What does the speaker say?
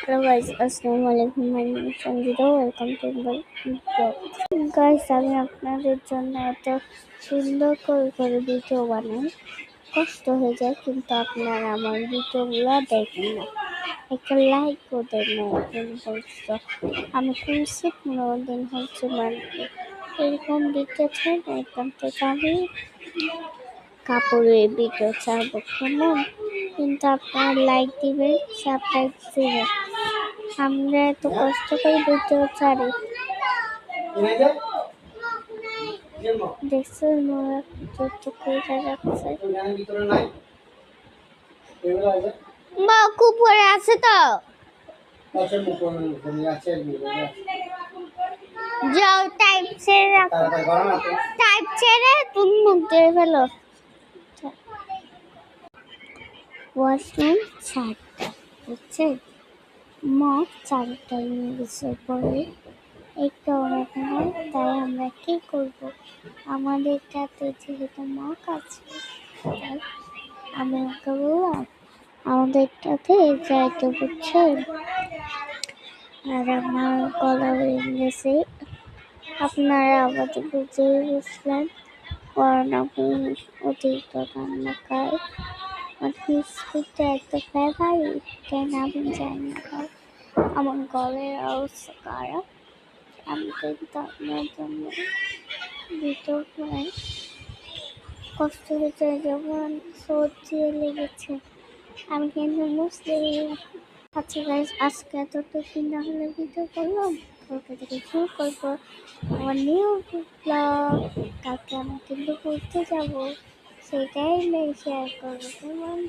Hello guys, Assalamualaikum. My name is Sanjita. Welcome to my vlog. Guys, আমি আপনাদের জন্য এত সুন্দর করে ভিডিও বানাই, কষ্ট হয়ে যায়, কিন্তু আপনারা আমার ভিডিওগুলো দেখেন না, একটা লাইকও দেন না। এখন বলছো আমি করছি 15 দিন হচ্ছে, মানে এরকম ভিডিও চাই না। এখান থেকে আমি কাপড়ের ভিডিও ছাড়বো, কেমন? কিন্তু আপনারা লাইক দিবেন, সাবস্ক্রাইব দিবেন। আমরা এত কষ্ট করে ভিডিও ছাড়ি, দেখছেন ওরা যত করে রাখছে। মা খুব পরে আছে তো, যাও টাইপ ছেড়ে রাখো, টাইপ ছেড়ে তুমি মুখ দিয়ে ফেলো। ওয়াশরুম 4টা, বুঝছে? মগ 4টায় নিয়ে গেছে, পরে একটা ওরকম হয়। তাই আমরা কি করব, আমাদের কাছে যেহেতু মগ আছে, তাই আমি ওকে বললাম আমাদেরটাতে যাইতে, বুঝছেন? আর আমার গলা হয়ে গেছে, আপনারা আমাদের বুঝে বুঝলেন, কারণ আমি অতিরিক্ত রান্না খাই। বিস্কুটটা এত ফেভারিট কেন আমি জানি না, আমার গলার অবস্থা খারাপ। আমি কিন্তু আপনার জন্য ভিডিও বানাই, কষ্ট হয়েছে যখন সর্দি লেগেছে, আমি কিন্তু মুসলিম। আচ্ছা গাইস, আজকে এতটুকু না হলে ভিডিও করলাম, কালকে থেকে শুরু করবো আমার নিউ ব্লগ। কালকে আমি কিন্তু ঘুরতে যাবো, সেটাই শেয়ার করবো, কেমন?